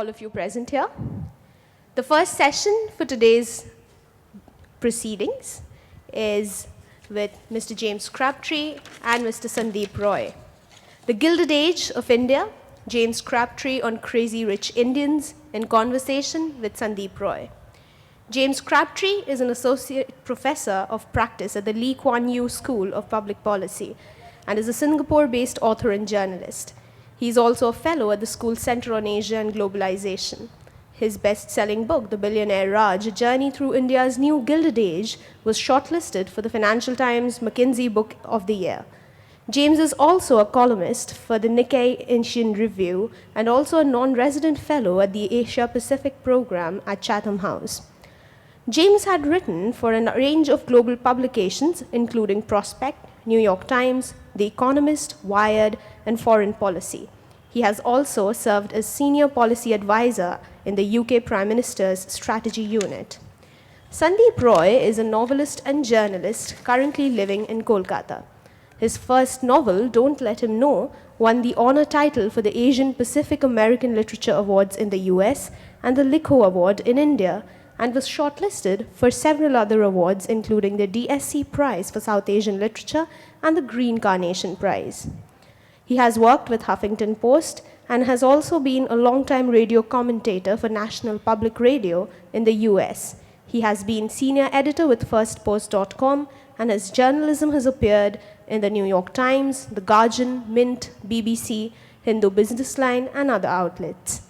all of you present here. The first session for today's proceedings is with Mr. James Crabtree and Mr. Sandip Roy. The Gilded Age of India, James Crabtree on Crazy Rich Indians, in conversation with Sandip Roy. James Crabtree is an associate professor of practice at the Lee Kuan Yew School of Public Policy and is a Singapore-based author and journalist. He is also a fellow at the school's Center on Asia and Globalization. His best-selling book, The Billionaire Raj, A Journey Through India's New Gilded Age, was shortlisted for the Financial Times McKinsey Book of the Year. James is also a columnist for the Nikkei Asian Review and also a non-resident fellow at the Asia-Pacific program at Chatham House. James had written for a range of global publications, including Prospect, New York Times, The Economist, Wired, and Foreign Policy. He has also served as senior policy advisor in the UK Prime Minister's Strategy Unit. Sandip Roy is a novelist and journalist currently living in Kolkata. His first novel, Don't Let Him Know, won the honor title for the Asian Pacific American Literature Awards in the US and the Likho Award in India, and was shortlisted for several other awards, including the DSC Prize for South Asian Literature and the Green Carnation Prize. He has worked with Huffington Post and has also been a longtime radio commentator for National Public Radio in the US. He has been senior editor with firstpost.com, and his journalism has appeared in the New York Times, The Guardian, Mint, BBC, Hindu Business Line, and other outlets.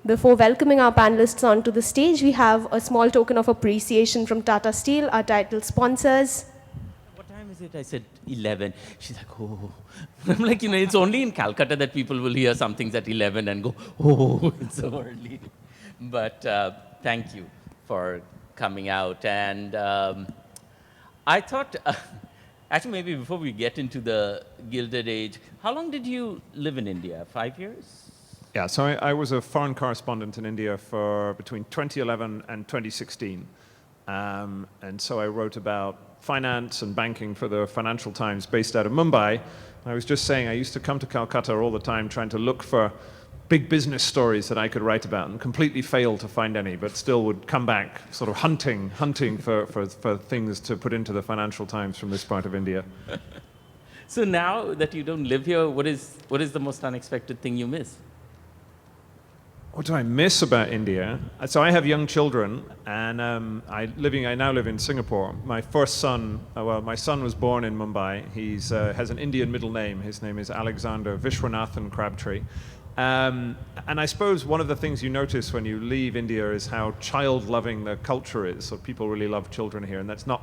Before welcoming our panelists onto the stage, we have a small token of appreciation from Tata Steel, our title sponsors. What time is it? I said 11. She's like, oh. I'm like, it's only in Calcutta that people will hear something at 11 and go, oh, it's so early. But thank you for coming out. And I thought, actually, maybe before we get into the Gilded Age, how long did you live in India? 5 years? Yeah, so I was a foreign correspondent in India for between 2011 and 2016. And so I wrote about finance and banking for the Financial Times based out of Mumbai. I was just saying I used to come to Calcutta all the time trying to look for big business stories that I could write about and completely failed to find any, but still would come back sort of hunting for things to put into the Financial Times from this part of India. So now that you don't live here, what is the most unexpected thing you miss? What do I miss about India? So I have young children, and I now live in Singapore. My first son, my son was born in Mumbai. He has an Indian middle name. His name is Alexander Vishwanathan Crabtree. And I suppose one of the things you notice when you leave India is how child-loving the culture is. So people really love children here, and it's not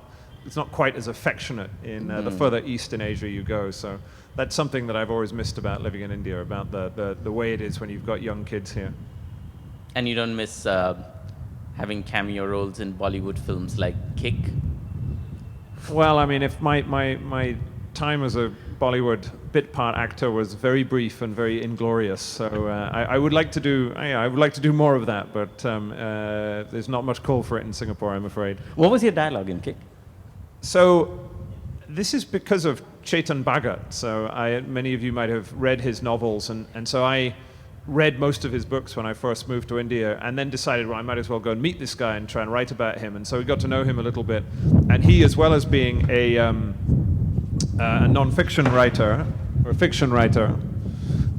quite as affectionate in the further east in Asia you go. So that's something that I've always missed about living in India, about the way it is when you've got young kids here. And you don't miss having cameo roles in Bollywood films like Kick? Well, I mean, if my time as a Bollywood bit part actor was very brief and very inglorious, so I would like to do more of that, but there's not much call for it in Singapore, I'm afraid. What was your dialogue in Kick? So this is because of Chetan Bhagat. So many of you might have read his novels, and so I read most of his books when I first moved to India, and then decided, well, I might as well go and meet this guy and try and write about him. And so we got to know him a little bit. And he, as well as being a non-fiction writer, or a fiction writer,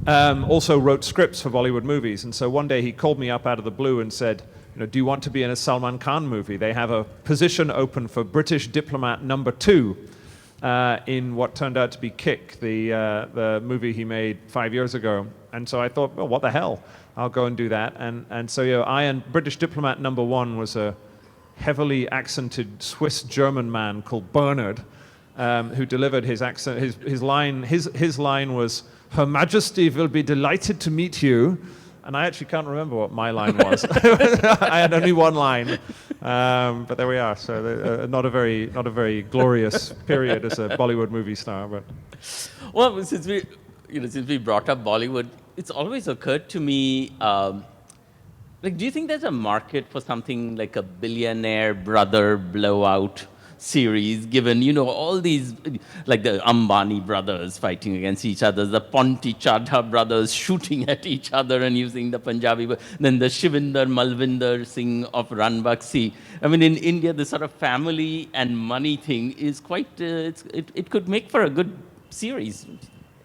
also wrote scripts for Bollywood movies. And so one day he called me up out of the blue and said, do you want to be in a Salman Khan movie? They have a position open for British diplomat number 2 in what turned out to be Kick, the movie he made 5 years ago. And so I thought, well, what the hell? I'll go and do that. And so I and British diplomat number 1 was a heavily accented Swiss-German man called Bernard, who delivered his accent. His line was, "Her Majesty will be delighted to meet you." And I actually can't remember what my line was. I had only one line, but there we are. So not a very glorious period as a Bollywood movie star. But well, since we brought up Bollywood, it's always occurred to me. Do you think there's a market for something like a Billionaire Brother blowout series, given, all these, like the Ambani brothers fighting against each other, the Ponti Chadha brothers shooting at each other and using the Punjabi, then the Shivinder Malvinder Singh of Ranbaxy. I mean, in India, the sort of family and money thing is quite, it could make for a good series.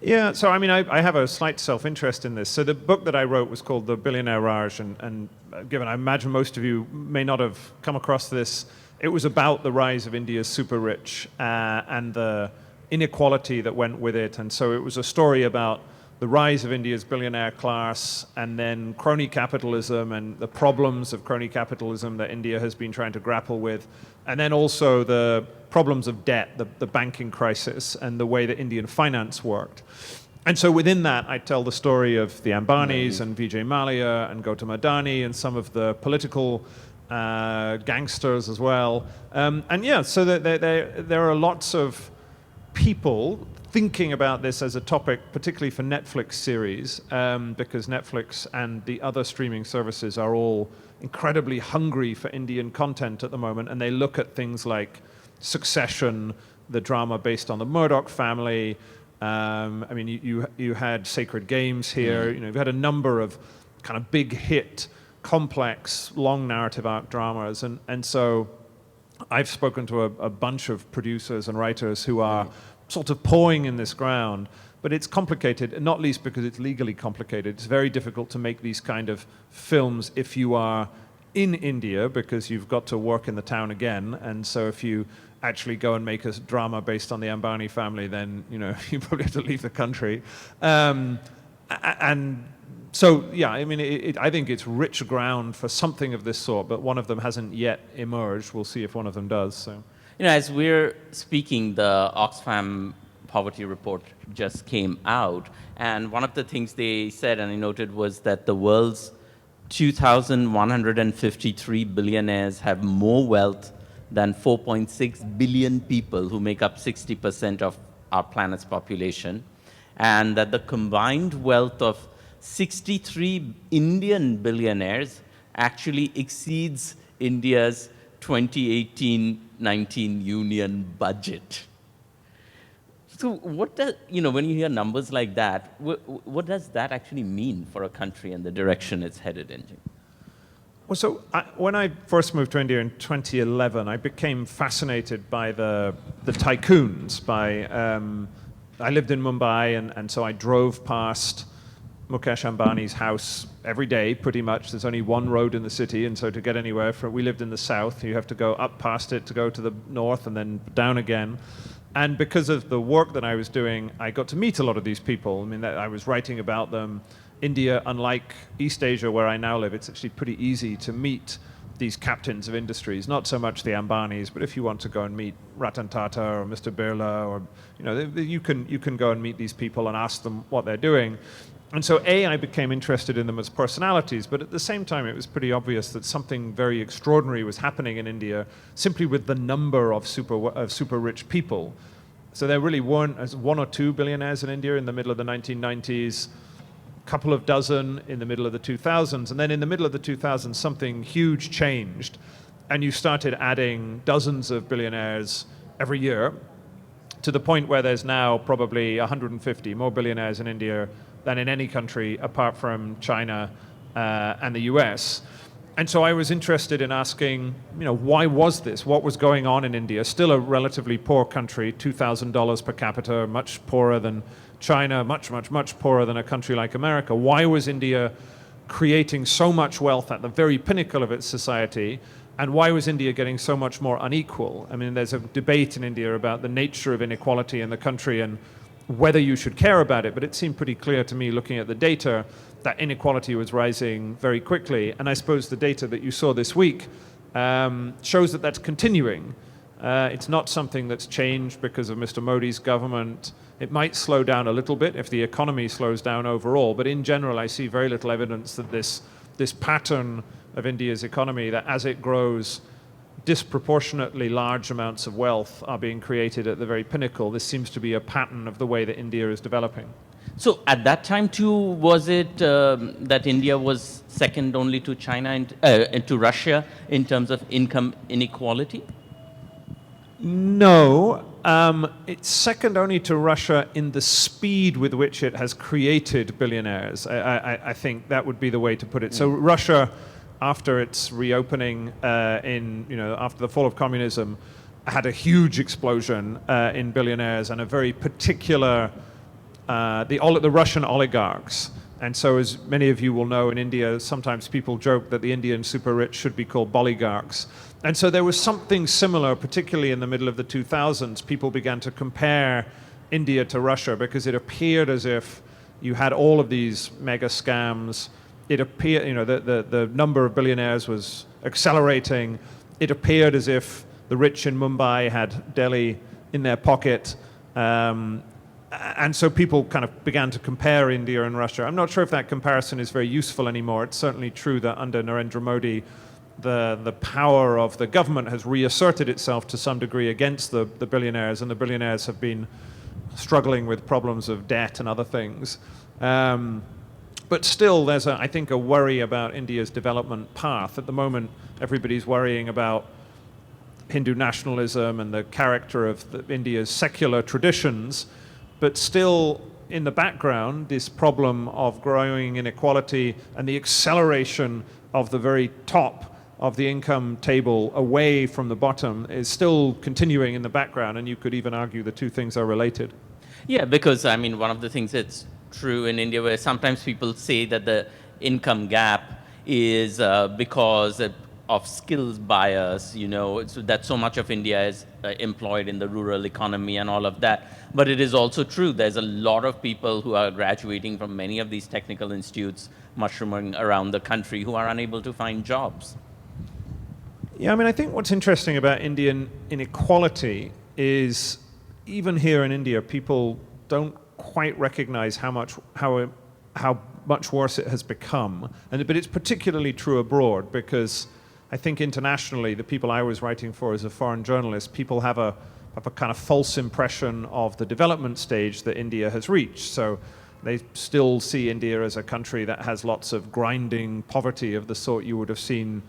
Yeah, so I mean, I have a slight self-interest in this. So the book that I wrote was called The Billionaire Raj, and given I imagine most of you may not have come across this, it was about the rise of India's super rich and the inequality that went with it. And so it was a story about the rise of India's billionaire class and then crony capitalism and the problems of crony capitalism that India has been trying to grapple with. And then also the problems of debt, the banking crisis, and the way that Indian finance worked. And so within that, I tell the story of the Ambanis and Vijay Mallya and Gautam Adani and some of the political gangsters as well. And yeah, so there are lots of people thinking about this as a topic, particularly for Netflix series, because Netflix and the other streaming services are all incredibly hungry for Indian content at the moment, and they look at things like Succession, the drama based on the Murdoch family. I mean, you had Sacred Games here. You've had a number of kind of big hit, complex, long narrative arc dramas, and so I've spoken to a bunch of producers and writers who are sort of pawing in this ground, but it's complicated, not least because it's legally complicated. It's very difficult to make these kind of films if you are in India, because you've got to work in the town again, and so if you actually go and make a drama based on the Ambani family, then you probably have to leave the country. And so, yeah, I mean, I think it's rich ground for something of this sort, but one of them hasn't yet emerged. We'll see if one of them does. So, as we're speaking, the Oxfam poverty report just came out, and one of the things they said, and I noted, was that the world's 2,153 billionaires have more wealth than 4.6 billion people, who make up 60% of our planet's population, and that the combined wealth of 63 Indian billionaires actually exceeds India's 2018-19 union budget. So what does, when you hear numbers like that, what does that actually mean for a country and the direction it's headed in? Well, so when I first moved to India in 2011, I became fascinated by the tycoons. I lived in Mumbai, and so I drove past Mukesh Ambani's house every day, pretty much. There's only one road in the city, and so to get anywhere, we lived in the south. You have to go up past it to go to the north and then down again. And because of the work that I was doing, I got to meet a lot of these people. I mean, I was writing about them. India, unlike East Asia, where I now live, it's actually pretty easy to meet these captains of industries, not so much the Ambanis, but if you want to go and meet Ratan Tata or Mr. Birla, or you can go and meet these people and ask them what they're doing. And so I became interested in them as personalities, but at the same time it was pretty obvious that something very extraordinary was happening in India simply with the number of super rich people. So there really weren't one or two billionaires in India in the middle of the 1990s, couple of dozen in the middle of the 2000s, and then in the middle of the 2000s something huge changed, and you started adding dozens of billionaires every year, to the point where there's now probably 150 more billionaires in India than in any country apart from China and the US. And so I was interested in asking, why was this? What was going on in India? Still a relatively poor country, $2,000 per capita, much poorer than China, much, much, much poorer than a country like America. Why was India creating so much wealth at the very pinnacle of its society? And why was India getting so much more unequal? I mean, there's a debate in India about the nature of inequality in the country and whether you should care about it, but it seemed pretty clear to me looking at the data that inequality was rising very quickly. And I suppose the data that you saw this week shows that that's continuing. It's not something that's changed because of Mr. Modi's government. It might slow down a little bit if the economy slows down overall, but in general I see very little evidence that this pattern of India's economy, that as it grows, disproportionately large amounts of wealth are being created at the very pinnacle. This seems to be a pattern of the way that India is developing. So at that time too, was it that India was second only to China and to Russia in terms of income inequality? No, it's second only to Russia in the speed with which it has created billionaires. I think that would be the way to put it. So Russia, after its reopening after the fall of communism, had a huge explosion in billionaires and a very particular, the Russian oligarchs. And so, as many of you will know, in India, sometimes people joke that the Indian super rich should be called boligarchs. And so there was something similar, particularly in the middle of the 2000s. People began to compare India to Russia because it appeared as if you had all of these mega scams. It appeared, the number of billionaires was accelerating. It appeared as if the rich in Mumbai had Delhi in their pocket. And so people kind of began to compare India and Russia. I'm not sure if that comparison is very useful anymore. It's certainly true that under Narendra Modi, the power of the government has reasserted itself to some degree against the billionaires, and the billionaires have been struggling with problems of debt and other things. But still, there's, I think, a worry about India's development path. At the moment, everybody's worrying about Hindu nationalism and the character of India's secular traditions. But still, in the background, this problem of growing inequality and the acceleration of the very top of the income table away from the bottom is still continuing in the background, and you could even argue the two things are related. Yeah, because, I mean, one of the things that's true in India, where sometimes people say that the income gap is because of skills bias, so that so much of India is employed in the rural economy and all of that. But it is also true, there's a lot of people who are graduating from many of these technical institutes, mushrooming around the country, who are unable to find jobs. Yeah, I mean, I think what's interesting about Indian inequality is, even here in India, people don't quite recognize how much worse it has become. But it's particularly true abroad, because I think internationally, the people I was writing for as a foreign journalist, people have a kind of false impression of the development stage that India has reached. So they still see India as a country that has lots of grinding poverty of the sort you would have seen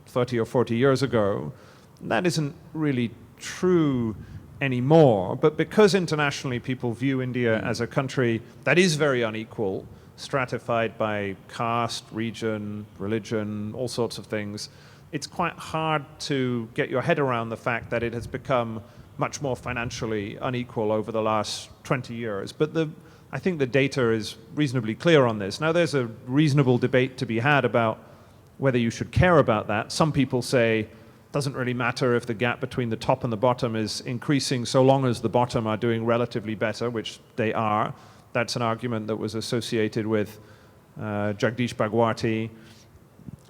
30 or 40 years ago. That isn't really true anymore. But because internationally people view India as a country that is very unequal, stratified by caste, region, religion, all sorts of things, it's quite hard to get your head around the fact that it has become much more financially unequal over the last 20 years. But I think the data is reasonably clear on this. Now, there's a reasonable debate to be had about whether you should care about that. Some people say it doesn't really matter if the gap between the top and the bottom is increasing so long as the bottom are doing relatively better, which they are. That's an argument that was associated with Jagdish Bhagwati.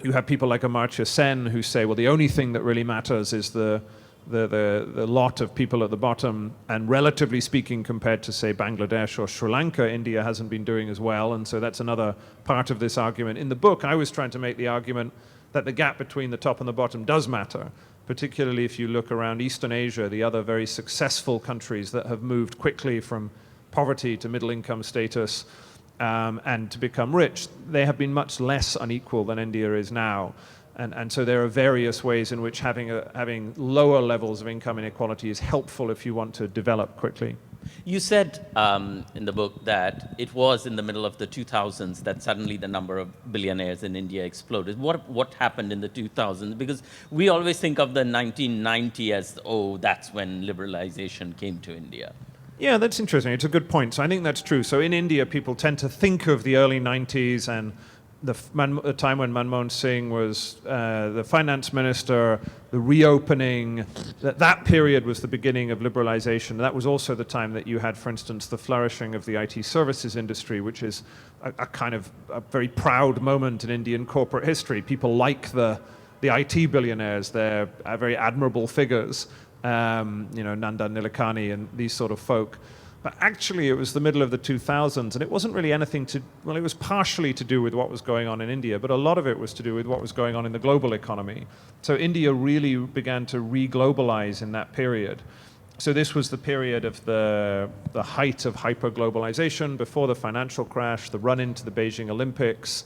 You have people like Amartya Sen who say, well, the only thing that really matters is the lot of people at the bottom, and relatively speaking, compared to, say, Bangladesh or Sri Lanka, India hasn't been doing as well, and so that's another part of this argument. In the book, I was trying to make the argument that the gap between the top and the bottom does matter, particularly if you look around Eastern Asia, the other very successful countries that have moved quickly from poverty to middle income status and to become rich. They have been much less unequal than India is now. And so there are various ways in which having lower levels of income inequality is helpful if you want to develop quickly. You said in the book that it was in the middle of the 2000s that suddenly the number of billionaires in India exploded. What happened in the 2000s? Because we always think of the 1990 as, oh, that's when liberalization came to India. Yeah, that's interesting. It's a good point. So I think that's true. So in India, people tend to think of the early 90s and the time when Manmohan Singh was the finance minister, the reopening, that period was the beginning of liberalization. That was also the time that you had, for instance, the flourishing of the IT services industry, which is a kind of a very proud moment in Indian corporate history. People like the IT billionaires. They're very admirable figures, Nandan Nilekani and these sort of folk. But actually, it was the middle of the 2000s, and it wasn't really anything it was partially to do with what was going on in India, but a lot of it was to do with what was going on in the global economy. So India really began to re-globalize in that period. So this was the period of the height of hyper-globalization, before the financial crash, the run into the Beijing Olympics,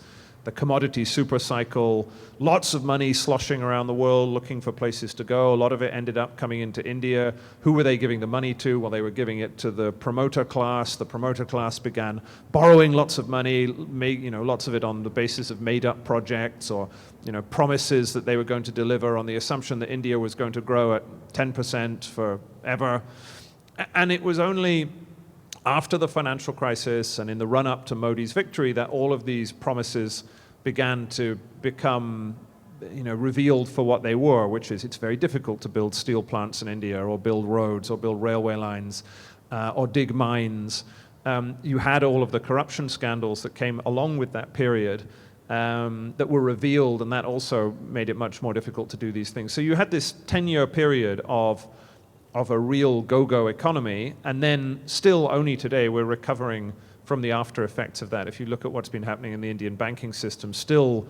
the commodity super cycle, lots of money sloshing around the world looking for places to go. A lot of it ended up coming into India. Who were they giving the money to? Well, they were giving it to the promoter class. The promoter class began borrowing lots of money, lots of it on the basis of made-up projects or promises that they were going to deliver on the assumption that India was going to grow at 10% forever. And it was only after the financial crisis and in the run-up to Modi's victory that all of these promises began to become revealed for what they were, which is it's very difficult to build steel plants in India or build roads or build railway lines or dig mines. You had all of the corruption scandals that came along with that period that were revealed, and that also made it much more difficult to do these things. So you had this 10-year period of a real go-go economy, and then still only today we're recovering from the after effects of that. If you look at what's been happening in the Indian banking system, still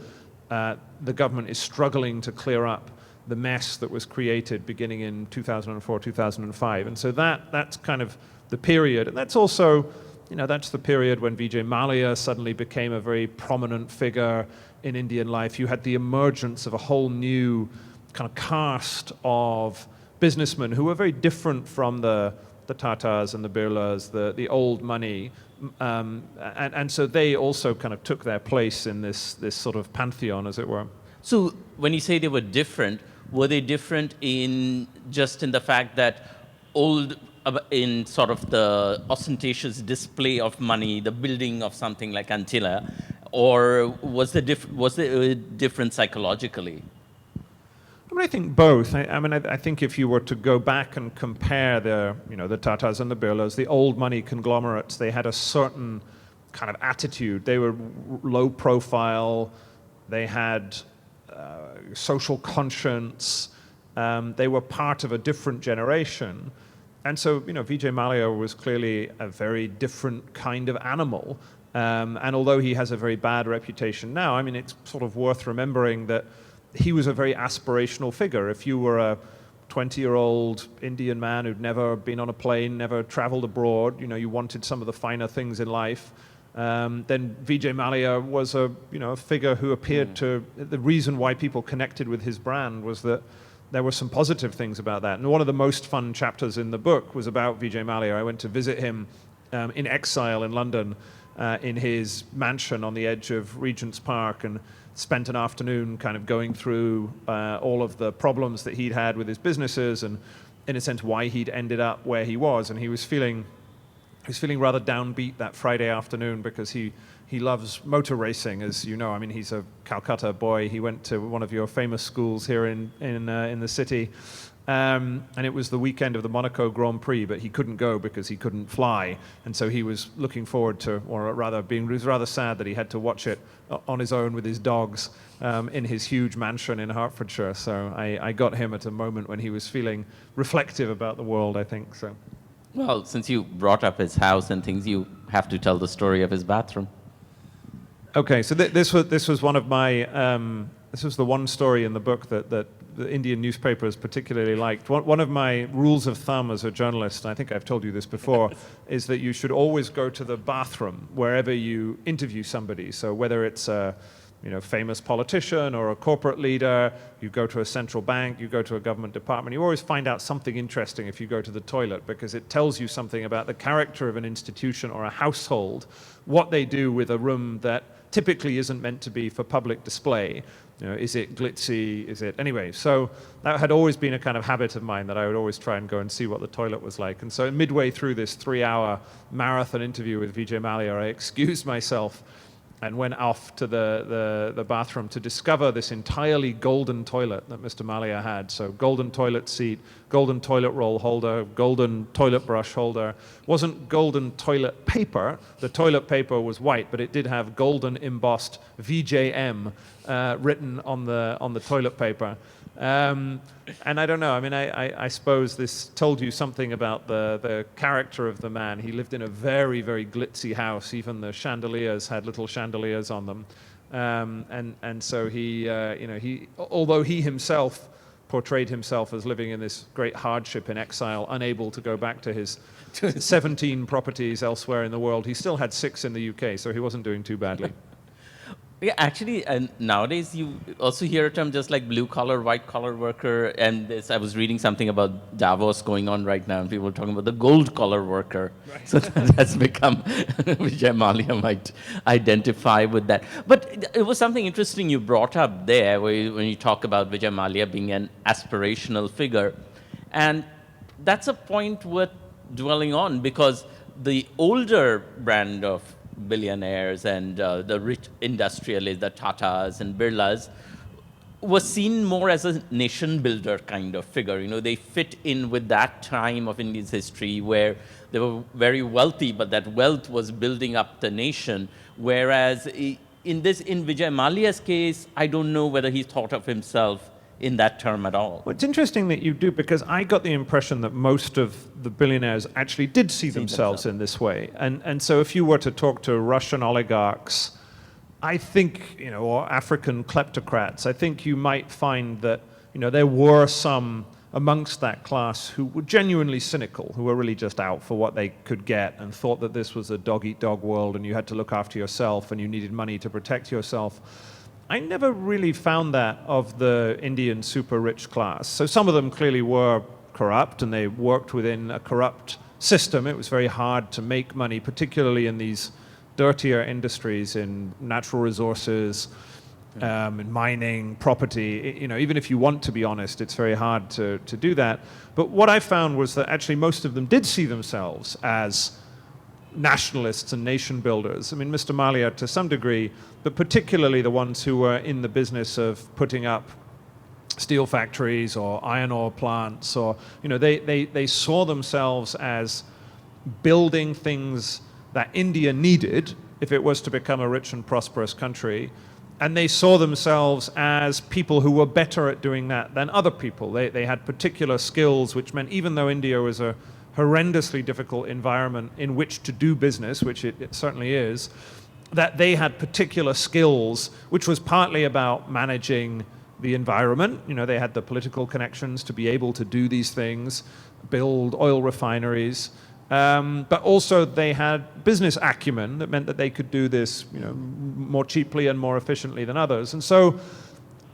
the government is struggling to clear up the mess that was created beginning in 2004, 2005. And so that's kind of the period. And that's also, that's the period when Vijay Mallya suddenly became a very prominent figure in Indian life. You had the emergence of a whole new kind of caste of businessmen who were very different from the Tatas and the Birlas, the old money. And so they also kind of took their place in this sort of pantheon, as it were. So when you say they were they different in the fact that in sort of the ostentatious display of money, the building of something like Antilla, or was there a difference psychologically? I think both. I think if you were to go back and compare the Tatas and the Birlas, the old money conglomerates, they had a certain kind of attitude. They were low profile. They had social conscience. They were part of a different generation. And so, Vijay Mallya was clearly a very different kind of animal. And although he has a very bad reputation now, it's sort of worth remembering that he was a very aspirational figure. If you were a 20-year-old Indian man who'd never been on a plane, never traveled abroad, you wanted some of the finer things in life, then Vijay Mallya was a figure who appeared to, the reason why people connected with his brand was that there were some positive things about that. And one of the most fun chapters in the book was about Vijay Mallya. I went to visit him in exile in London in his mansion on the edge of Regent's Park, and spent an afternoon kind of going through all of the problems that he'd had with his businesses and, in a sense, why he'd ended up where he was. And he was feeling rather downbeat that Friday afternoon because he loves motor racing, as you know. He's a Calcutta boy. He went to one of your famous schools here in the city. And it was the weekend of the Monaco Grand Prix, but he couldn't go because he couldn't fly. And so he was looking forward to, or rather he was rather sad that he had to watch it on his own with his dogs in his huge mansion in Hertfordshire. So I got him at a moment when he was feeling reflective about the world, I think. So. Well, since you brought up his house and things, you have to tell the story of his bathroom. Okay, so this was one of my, this was the one story in the book that the Indian newspapers particularly liked. One of my rules of thumb as a journalist, and I think I've told you this before, is that you should always go to the bathroom wherever you interview somebody. So whether it's a famous politician or a corporate leader, you go to a central bank, you go to a government department, you always find out something interesting if you go to the toilet, because it tells you something about the character of an institution or a household, what they do with a room that typically isn't meant to be for public display. Is it glitzy? Is it... Anyway, so that had always been a kind of habit of mine, that I would always try and go and see what the toilet was like. And so midway through this 3-hour marathon interview with Vijay Mallya, I excused myself and went off to the bathroom to discover this entirely golden toilet that Mr. Mallya had. So golden toilet seat, golden toilet roll holder, golden toilet brush holder. Wasn't golden toilet paper. The toilet paper was white, but it did have golden embossed VJM written on the toilet paper. And I don't know, I suppose this told you something about the character of the man. He lived in a very, very glitzy house. Even the chandeliers had little chandeliers on them. And so he, although he himself portrayed himself as living in this great hardship in exile, unable to go back to his 17 properties elsewhere in the world, he still had 6 in the UK, so he wasn't doing too badly. Yeah, actually, and nowadays you also hear a term just like blue collar, white collar worker. And this, I was reading something about Davos going on right now, and people were talking about the gold collar worker. Right. So that has become, Vijay Mallya might identify with that. But it was something interesting you brought up there, when you talk about Vijay Mallya being an aspirational figure. And that's a point worth dwelling on, because the older brand of billionaires and the rich industrialists, the Tatas and Birlas, was seen more as a nation builder kind of figure. You know, they fit in with that time of India's history where they were very wealthy, but that wealth was building up the nation. Whereas in Vijay Mallya's case, I don't know whether he thought of himself in that term at all. Well, it's interesting that you do, because I got the impression that most of the billionaires actually did see themselves in this way. And so if you were to talk to Russian oligarchs, I think, you know, or African kleptocrats, I think you might find that, you know, there were some amongst that class who were genuinely cynical, who were really just out for what they could get and thought that this was a dog-eat-dog world and you had to look after yourself and you needed money to protect yourself. I never really found that of the Indian super rich class. So some of them clearly were corrupt and they worked within a corrupt system. It was very hard to make money, particularly in these dirtier industries in natural resources, in mining, property. You know, even if you want to be honest, it's very hard to do that. But what I found was that actually most of them did see themselves as nationalists and nation builders. I mean, Mr. Mallya to some degree, but particularly the ones who were in the business of putting up steel factories or iron ore plants, or, you know, they saw themselves as building things that India needed if it was to become a rich and prosperous country. And they saw themselves as people who were better at doing that than other people. They had particular skills, which meant even though India was a horrendously difficult environment in which to do business, which it certainly is, that they had particular skills, which was partly about managing the environment. You know, they had the political connections to be able to do these things, build oil refineries, but also they had business acumen that meant that they could do this, you know, more cheaply and more efficiently than others. And so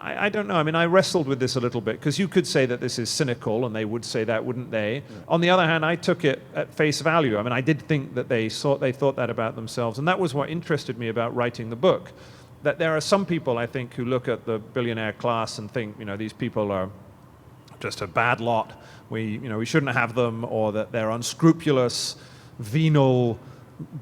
I don't know. I mean, I wrestled with this a little bit, because you could say that this is cynical, and they would say that, wouldn't they? Yeah. On the other hand, I took it at face value. I mean, I did think that they thought that about themselves, and that was what interested me about writing the book. That there are some people, I think, who look at the billionaire class and think, you know, these people are just a bad lot. We shouldn't have them, or that they're unscrupulous, venal,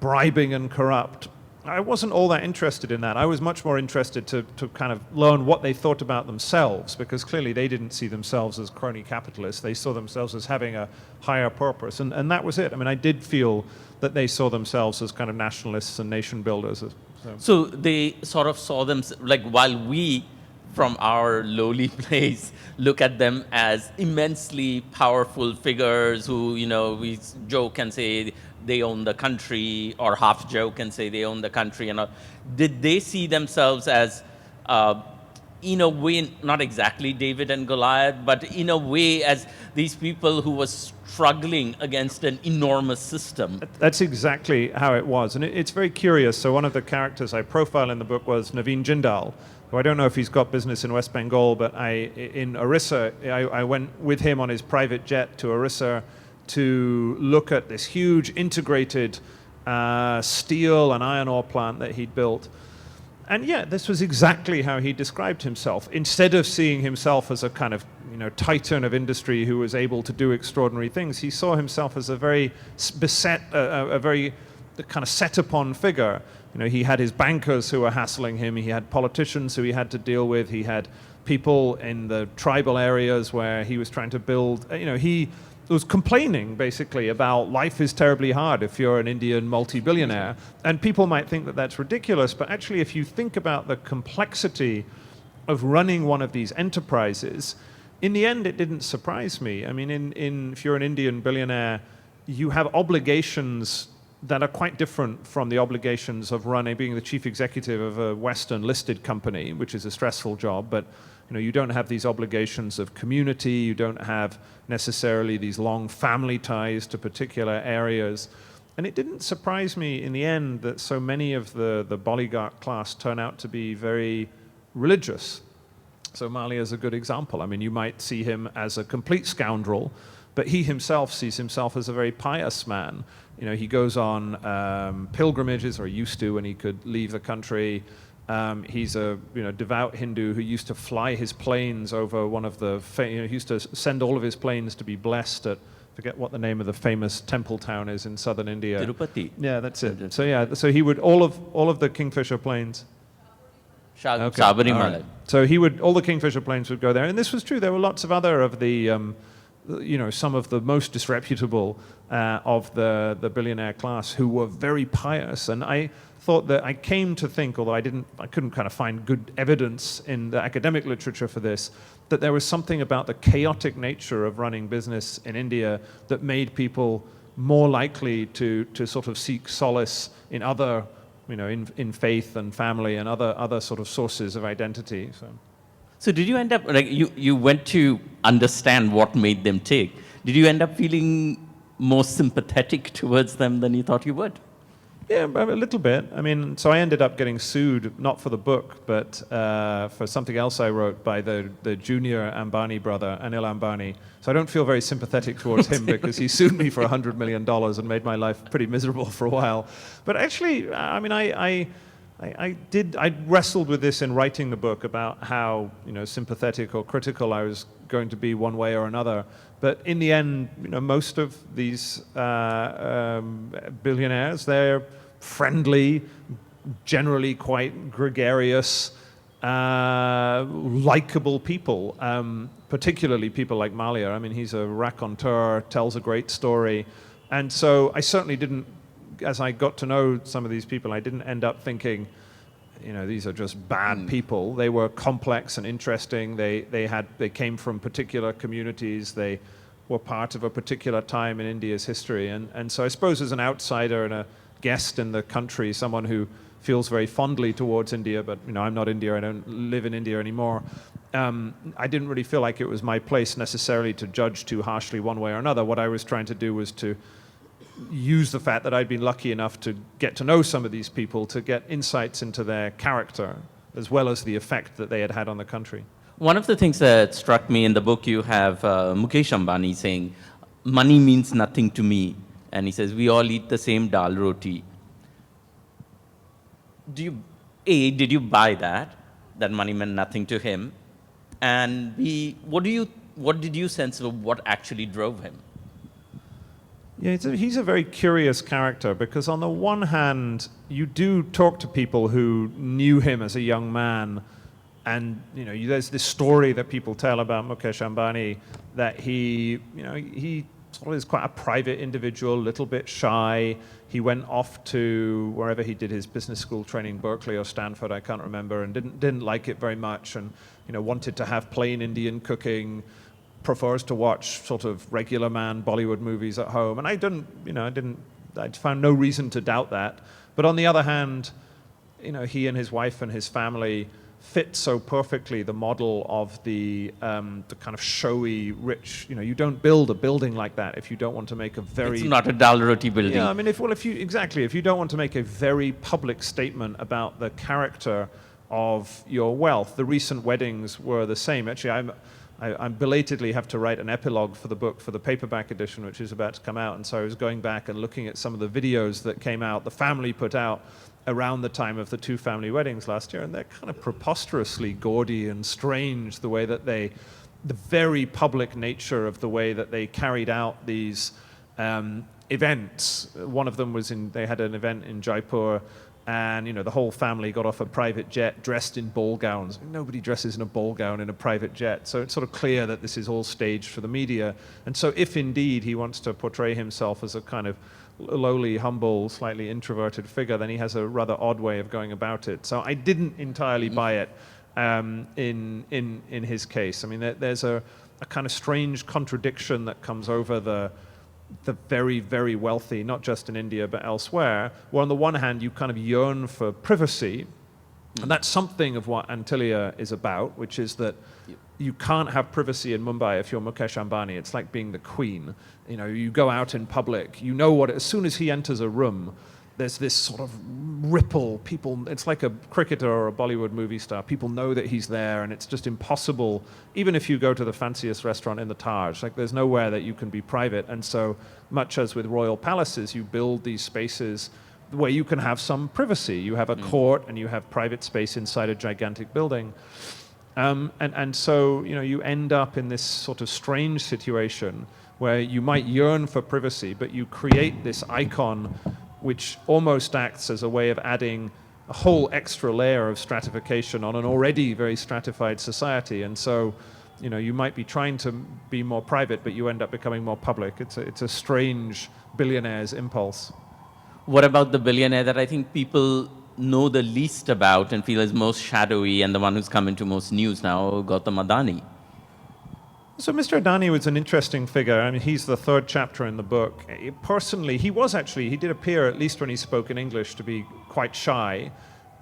bribing and corrupt. I wasn't all that interested in that. I was much more interested to kind of learn what they thought about themselves, because clearly they didn't see themselves as crony capitalists. They saw themselves as having a higher purpose, and that was it. I mean, I did feel that they saw themselves as kind of nationalists and nation builders. So they sort of saw them, like, while we, from our lowly place, look at them as immensely powerful figures who, you know, we joke and say they own the country, or half joke and say they own the country. And did they see themselves as, in a way, not exactly David and Goliath, but in a way as these people who were struggling against an enormous system? That's exactly how it was. And it's very curious. So one of the characters I profile in the book was Naveen Jindal, who I don't know if he's got business in West Bengal, but in Orissa, I went with him on his private jet to Orissa to look at this huge integrated steel and iron ore plant that he'd built. And yeah, this was exactly how he described himself. Instead of seeing himself as a kind of, you know, titan of industry who was able to do extraordinary things, he saw himself as a very very kind of set upon figure. You know, he had his bankers who were hassling him. He had politicians who he had to deal with. He had people in the tribal areas where he was trying to build. You know, he was complaining basically about life is terribly hard if you're an Indian multi-billionaire. And people might think that that's ridiculous, but actually if you think about the complexity of running one of these enterprises, in the end it didn't surprise me. I mean, if you're an Indian billionaire, you have obligations that are quite different from the obligations of being the chief executive of a Western listed company, which is a stressful job, but you know, you don't have these obligations of community, you don't have necessarily these long family ties to particular areas. And it didn't surprise me in the end that so many of the bodyguard class turn out to be very religious. So Mallya is a good example. I mean, you might see him as a complete scoundrel, but he himself sees himself as a very pious man. You know, he goes on pilgrimages, or used to when he could leave the country. He's a devout Hindu who used to fly his planes over one of the, he used to send all of his planes to be blessed at, forget what the name of the famous temple town is in southern India. Tirupati. Yeah, that's it. So yeah, so he would, all of the Kingfisher planes. Okay. Sabarimala. Right. So all the Kingfisher planes would go there. And this was true. There were lots of other of the, some of the most disreputable of the billionaire class who were very pious. And I thought that I came to think, although I couldn't kind of find good evidence in the academic literature for this, that there was something about the chaotic nature of running business in India that made people more likely to sort of seek solace in other, in faith and family and other sort of sources of identity. So did you end up, like, you went to understand what made them tick. Did you end up feeling more sympathetic towards them than you thought you would? Yeah, a little bit. I mean, so I ended up getting sued, not for the book, but for something else I wrote by the junior Ambani brother, Anil Ambani. So I don't feel very sympathetic towards him because he sued me for $100 million and made my life pretty miserable for a while. But actually, I mean, I wrestled with this in writing the book about how, sympathetic or critical I was going to be one way or another. But in the end, most of these billionaires, they're friendly, generally quite gregarious, likable people, particularly people like Mallya. I mean, he's a raconteur, tells a great story. And so I certainly didn't, as I got to know some of these people, I didn't end up thinking, these are just bad people. They were complex and interesting. They came from particular communities. They were part of a particular time in India's history. And so I suppose as an outsider and a guest in the country, someone who feels very fondly towards India, but I'm not India, I don't live in India anymore, I didn't really feel like it was my place necessarily to judge too harshly one way or another. What I was trying to do was to use the fact that I'd been lucky enough to get to know some of these people, to get insights into their character, as well as the effect that they had had on the country. One of the things that struck me in the book, you have Mukesh Ambani saying, money means nothing to me. And he says, we all eat the same dal roti. Did you buy that money meant nothing to him? And B, what did you sense of what actually drove him? Yeah, he's a very curious character because on the one hand, you do talk to people who knew him as a young man, and there's this story that people tell about Mukesh Ambani that he sort of is quite a private individual, a little bit shy. He went off to wherever he did his business school training, Berkeley or Stanford, I can't remember, and didn't like it very much, and wanted to have plain Indian cooking. Prefers to watch sort of regular man Bollywood movies at home, and I found no reason to doubt that. But on the other hand, he and his wife and his family fit so perfectly the model of the kind of showy, rich. You don't build a building like that if you don't want to make a very. It's not a dal roti building. Yeah, I mean, if you don't want to make a very public statement about the character of your wealth. The recent weddings were the same. Actually, I belatedly have to write an epilogue for the book for the paperback edition, which is about to come out. And so I was going back and looking at some of the videos that came out, the family put out around the time of the two family weddings last year. And they're kind of preposterously gaudy and strange, the way that the very public nature of the way that they carried out these events. One of them was they had an event in Jaipur, and the whole family got off a private jet dressed in ball gowns. Nobody dresses in a ball gown in a private jet. So it's sort of clear that this is all staged for the media. And so if indeed he wants to portray himself as a kind of lowly, humble, slightly introverted figure, then he has a rather odd way of going about it. So I didn't entirely buy it in his case. I mean, there's a kind of strange contradiction that comes over the very, very wealthy, not just in India but elsewhere, where on the one hand you kind of yearn for privacy, and that's something of what Antilia is about, which is that you can't have privacy in Mumbai if you're Mukesh Ambani. It's like being the queen. You know, you go out in public, you know what, as soon as he enters a room, there's this sort of ripple. People, it's like a cricketer or a Bollywood movie star. People know that he's there, and it's just impossible. Even if you go to the fanciest restaurant in the Taj, like there's nowhere that you can be private. And so, much as with royal palaces, you build these spaces where you can have some privacy. You have a court, and you have private space inside a gigantic building. And so, you know, you end up in this sort of strange situation where you might yearn for privacy, but you create this icon which almost acts as a way of adding a whole extra layer of stratification on an already very stratified society. And so, you know, you might be trying to be more private, but you end up becoming more public. It's a strange billionaire's impulse. What about the billionaire that I think people know the least about and feel is most shadowy and the one who's come into most news now, Gautam Adani? So Mr. Adani was an interesting figure. I mean, he's the third chapter in the book. Personally, he did appear, at least when he spoke in English, to be quite shy.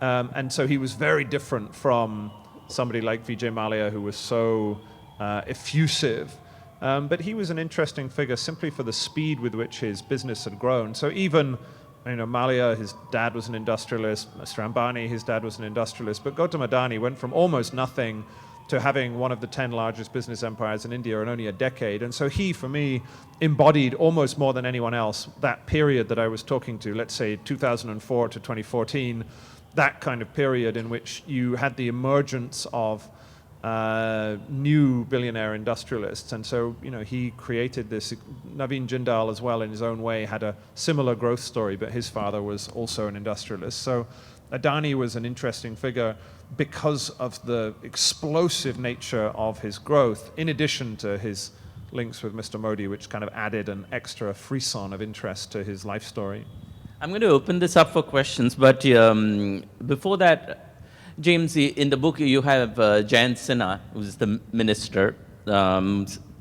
And so he was very different from somebody like Vijay Mallya, who was so effusive. But he was an interesting figure simply for the speed with which his business had grown. So even, you know, Mallya, his dad was an industrialist. Mr. Ambani, his dad was an industrialist. But Gautam Adani went from almost nothing to having one of the 10 largest business empires in India in only a decade. And so he, for me, embodied almost more than anyone else that period that I was talking to, let's say 2004 to 2014, that kind of period in which you had the emergence of new billionaire industrialists. And so, you know, he created this. Naveen Jindal as well, in his own way, had a similar growth story, but his father was also an industrialist. So Adani was an interesting figure because of the explosive nature of his growth, in addition to his links with Mr. Modi, which kind of added an extra frisson of interest to his life story. I'm going to open this up for questions, but before that, James, in the book you have Jayant Sinha, who's the minister,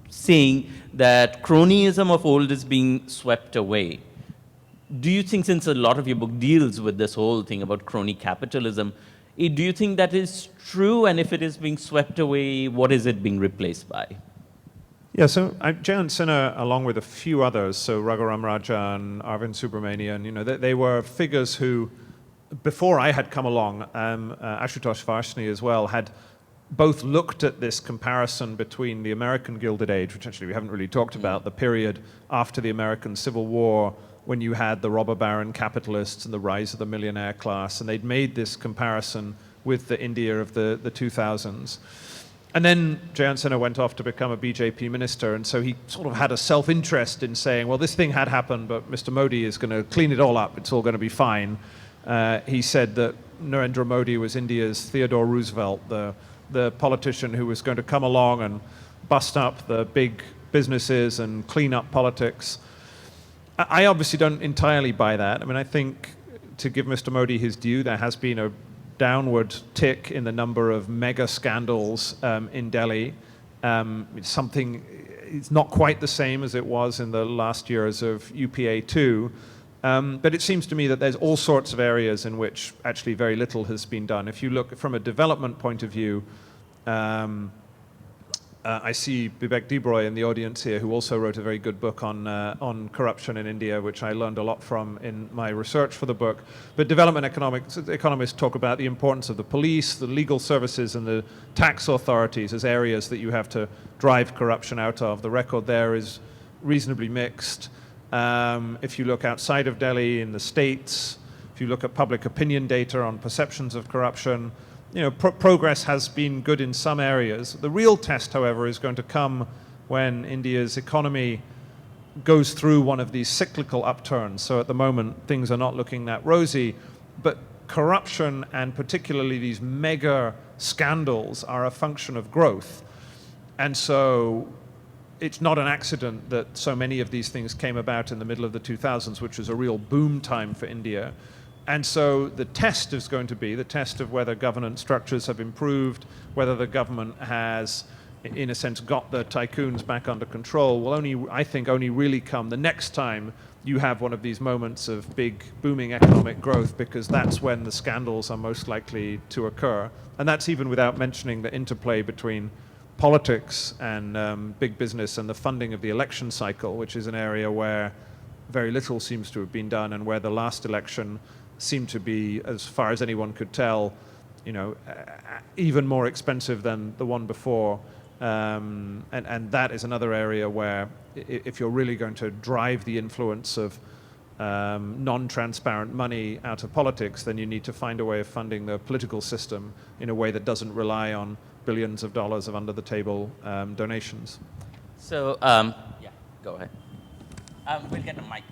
saying that cronyism of old is being swept away. Do you think, since a lot of your book deals with this whole thing about crony capitalism, do you think that is true? And if it is being swept away, what is it being replaced by? Yeah, so Jayant Sinha, along with a few others, so Raghuram Rajan, Arvind Subramanian, you know, they were figures who, before I had come along, Ashutosh Varshney as well, had both looked at this comparison between the American Gilded Age, which actually we haven't really talked about, the period after the American Civil War, when you had the robber baron capitalists and the rise of the millionaire class, and they'd made this comparison with the India of the 2000s. And then Jayant Sinha went off to become a BJP minister, and so he sort of had a self-interest in saying, well, this thing had happened, but Mr. Modi is going to clean it all up, it's all going to be fine. He said that Narendra Modi was India's Theodore Roosevelt, the politician who was going to come along and bust up the big businesses and clean up politics. I obviously don't entirely buy that. I mean, I think, to give Mr. Modi his due, there has been a downward tick in the number of mega scandals in Delhi. It's not quite the same as it was in the last years of UPA 2, but it seems to me that there's all sorts of areas in which actually very little has been done. If you look from a development point of view, I see Vivek Debroy in the audience here, who also wrote a very good book on corruption in India, which I learned a lot from in my research for the book. But development economists talk about the importance of the police, the legal services, and the tax authorities as areas that you have to drive corruption out of. The record there is reasonably mixed. If you look outside of Delhi, in the States, if you look at public opinion data on perceptions of corruption, you know, progress has been good in some areas. The real test, however, is going to come when India's economy goes through one of these cyclical upturns. So at the moment, things are not looking that rosy, but corruption, and particularly these mega scandals, are a function of growth. And so it's not an accident that so many of these things came about in the middle of the 2000s, which was a real boom time for India. And so the test is going to be the test of whether governance structures have improved, whether the government has, in a sense, got the tycoons back under control, will only, I think, only really come the next time you have one of these moments of big booming economic growth, because that's when the scandals are most likely to occur. And that's even without mentioning the interplay between politics and big business and the funding of the election cycle, which is an area where very little seems to have been done, and where the last election seemed to be, as far as anyone could tell, even more expensive than the one before. And that is another area where if you're really going to drive the influence of non-transparent money out of politics, then you need to find a way of funding the political system in a way that doesn't rely on billions of dollars of under-the-table donations. So, yeah, go ahead. We'll get a mic.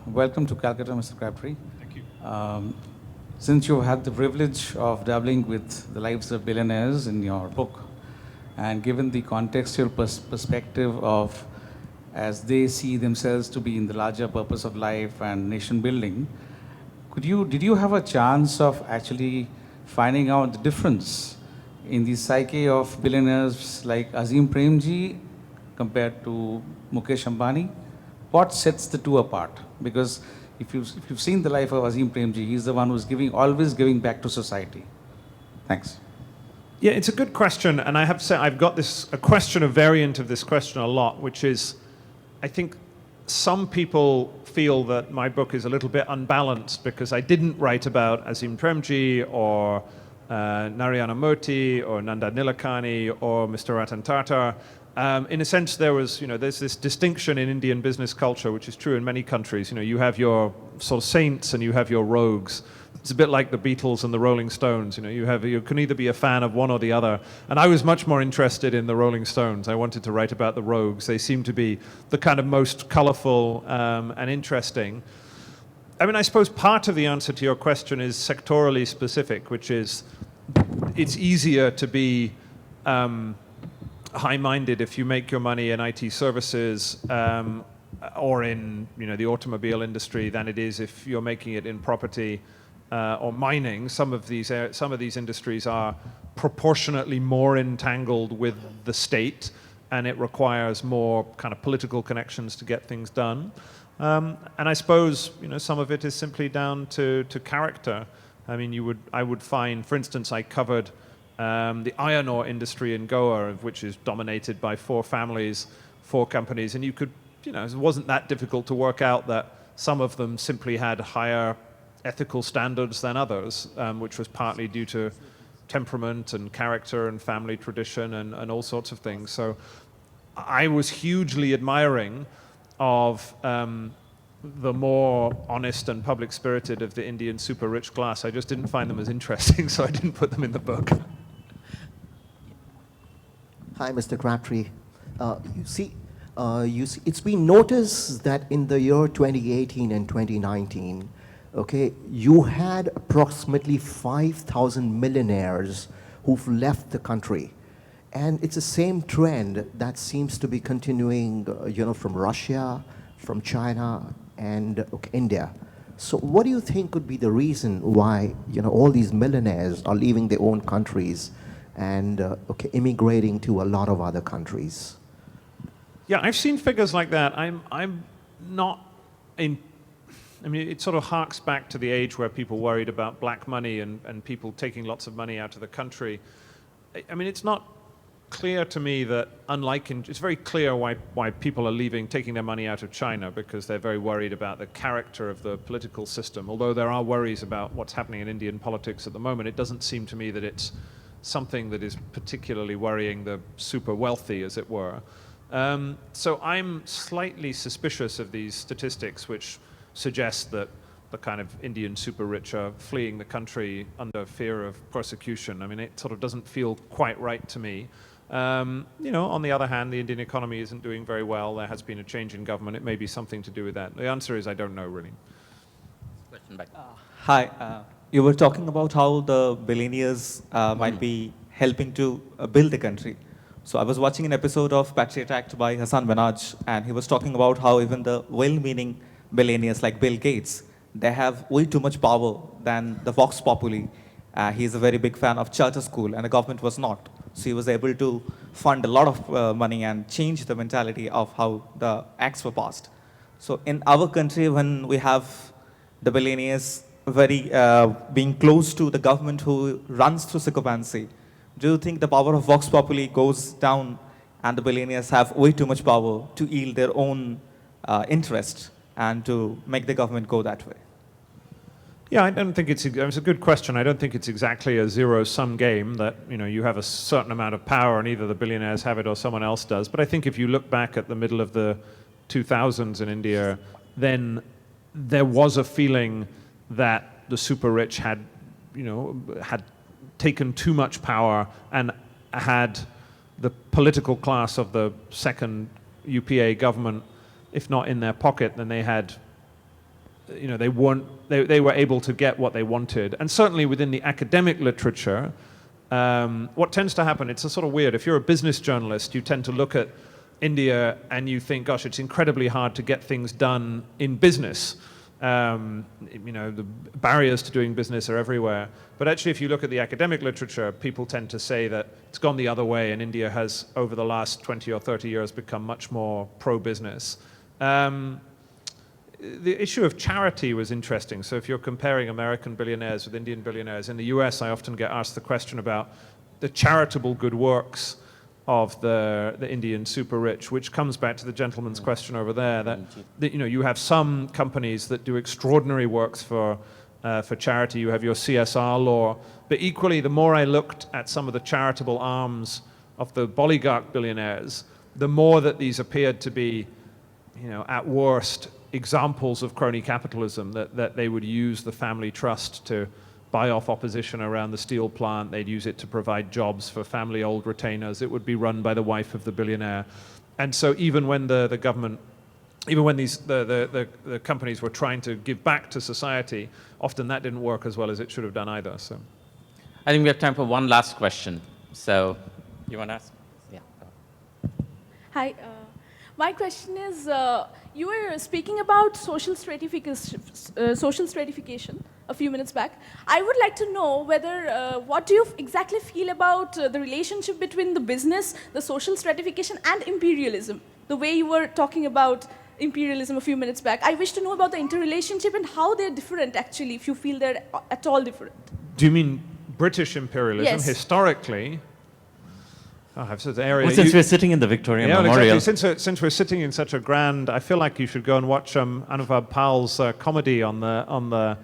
Welcome to Calcutta, Mr. Crabtree. Thank you. Since you had the privilege of dabbling with the lives of billionaires in your book, and given the contextual perspective of as they see themselves to be in the larger purpose of life and nation building, did you have a chance of actually finding out the difference in the psyche of billionaires like Azim Premji compared to Mukesh Ambani? What sets the two apart? Because if you've seen the life of Azim Premji, he's the one who's always giving back to society. Thanks. Yeah, it's a good question, and I have to say I've got a variant of this question a lot, which is, I think some people feel that my book is a little bit unbalanced because I didn't write about Azim Premji or Narayana Murthy or Nanda Nilekani or Mr. Ratan Tata. In a sense, there's this distinction in Indian business culture, which is true in many countries. You have your sort of saints and you have your rogues. It's a bit like the Beatles and the Rolling Stones. You can either be a fan of one or the other. And I was much more interested in the Rolling Stones. I wanted to write about the rogues. They seem to be the kind of most colorful and interesting. I mean, I suppose part of the answer to your question is sectorally specific, which is it's easier to be high-minded if you make your money in IT services or in the automobile industry than it is if you're making it in property or mining. Some of these industries are proportionately more entangled with the state, and it requires more kind of political connections to get things done. And I suppose some of it is simply down to character. I mean, I would find, for instance, I covered the iron ore industry in Goa, which is dominated by 4 families, 4 companies, and it wasn't that difficult to work out that some of them simply had higher ethical standards than others, which was partly due to temperament and character and family tradition and all sorts of things. So I was hugely admiring of the more honest and public-spirited of the Indian super-rich class. I just didn't find them as interesting, so I didn't put them in the book. Hi, Mr. Crabtree. You see, it's been noticed that in the year 2018 and 2019, okay, you had approximately 5,000 millionaires who've left the country. And it's the same trend that seems to be continuing, from Russia, from China, and India. So what do you think could be the reason why, all these millionaires are leaving their own countries and immigrating to a lot of other countries? Yeah, I've seen figures like that. I'm not in. I mean, it sort of harks back to the age where people worried about black money and people taking lots of money out of the country. I mean, it's not clear to me that, it's very clear why people are taking their money out of China, because they're very worried about the character of the political system. Although there are worries about what's happening in Indian politics at the moment, it doesn't seem to me that it's something that is particularly worrying the super wealthy, as it were. So I'm slightly suspicious of these statistics, which suggest that the kind of Indian super rich are fleeing the country under fear of persecution. I mean, it sort of doesn't feel quite right to me. On the other hand, the Indian economy isn't doing very well. There has been a change in government. It may be something to do with that. The answer is I don't know, really. Question back. Hi. You were talking about how the billionaires might be helping to build the country. So I was watching an episode of Patriot Act by Hassan Minhaj, and he was talking about how even the well-meaning billionaires like Bill Gates, they have way too much power than the Vox Populi. He's a very big fan of charter school, and the government was not. So he was able to fund a lot of money and change the mentality of how the acts were passed. So in our country, when we have the billionaires very being close to the government who runs through sycophancy, do you think the power of vox populi goes down and the billionaires have way too much power to yield their own interest and to make the government go that way? Yeah, I don't think it's a good question. I don't think it's exactly a zero-sum game that you have a certain amount of power and either the billionaires have it or someone else does. But I think if you look back at the middle of the 2000s in India, then there was a feeling that the super rich had taken too much power and had the political class of the second UPA government, if not in their pocket, then they had, they were able to get what they wanted. And certainly within the academic literature, what tends to happen, it's a sort of weird, if you're a business journalist, you tend to look at India and you think, gosh, it's incredibly hard to get things done in business. The barriers to doing business are everywhere. But actually, if you look at the academic literature, people tend to say that it's gone the other way, and India has, over the last 20 or 30 years, become much more pro-business. The issue of charity was interesting. So if you're comparing American billionaires with Indian billionaires, in the US, I often get asked the question about the charitable good works of the Indian super rich, which comes back to the gentleman's question over there, that you have some companies that do extraordinary works for charity. You have your CSR law, but equally, the more I looked at some of the charitable arms of the oligarch billionaires, the more that these appeared to be, at worst, examples of crony capitalism, that they would use the family trust to buy off opposition around the steel plant. They'd use it to provide jobs for family old retainers. It would be run by the wife of the billionaire. And so even when the government, even when the companies were trying to give back to society, often that didn't work as well as it should have done either. So I think we have time for one last question. So you want to ask? Yeah. Hi. My question is, you were speaking about social stratification a few minutes back. I would like to know whether, what do you exactly feel about the relationship between the business, the social stratification, and imperialism? The way you were talking about imperialism a few minutes back. I wish to know about the interrelationship and how they're different, actually, if you feel they're at all different. do you mean British imperialism? Yes. Historically? Area. Well, since we're sitting in the Victoria Memorial. Exactly. Since we're sitting in such a grand, I feel like you should go and watch Anuvab Pal's comedy on the.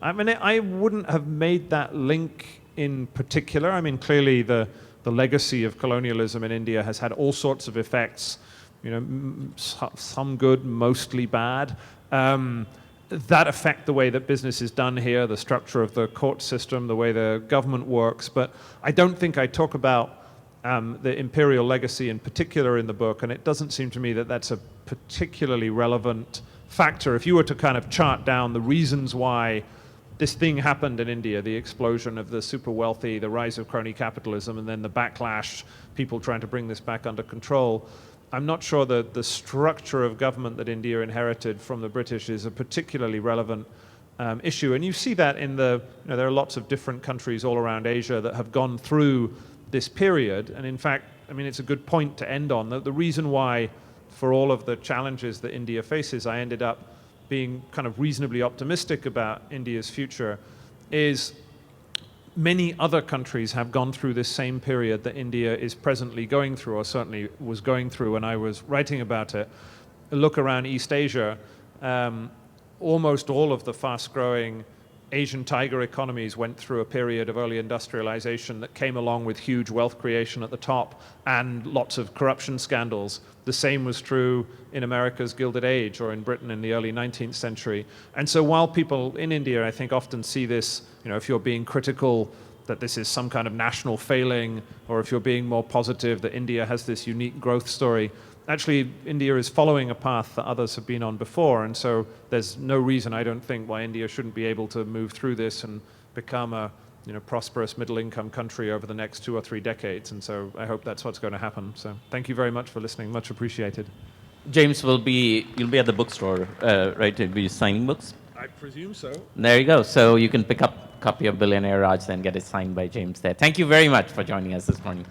I mean, I wouldn't have made that link in particular. I mean, clearly the legacy of colonialism in India has had all sorts of effects. Some good, mostly bad. That affect the way that business is done here, the structure of the court system, the way the government works. But I don't think I talk about the imperial legacy in particular in the book, and it doesn't seem to me that that's a particularly relevant factor. If you were to kind of chart down the reasons why this thing happened in India, the explosion of the super wealthy, the rise of crony capitalism, and then the backlash, people trying to bring this back under control, I'm not sure that the structure of government that India inherited from the British is a particularly relevant issue. And you see that in there are lots of different countries all around Asia that have gone through this period. And in fact, I mean, it's a good point to end on. The reason why, for all of the challenges that India faces, I ended up being kind of reasonably optimistic about India's future is many other countries have gone through this same period that India is presently going through, or certainly was going through when I was writing about it. Look around East Asia, almost all of the fast-growing Asian tiger economies went through a period of early industrialization that came along with huge wealth creation at the top and lots of corruption scandals. The same was true in America's Gilded Age or in Britain in the early 19th century. And so while people in India, I think, often see this, if you're being critical that this is some kind of national failing, or if you're being more positive that India has this unique growth story, actually, India is following a path that others have been on before, and so there's no reason, I don't think, why India shouldn't be able to move through this and become a prosperous middle-income country over the next 2 or 3 decades, and so I hope that's what's going to happen. So thank you very much for listening, much appreciated. James, you'll be at the bookstore, right? You'll be signing books? I presume so. There you go. So you can pick up a copy of Billionaire Raj and get it signed by James there. Thank you very much for joining us this morning.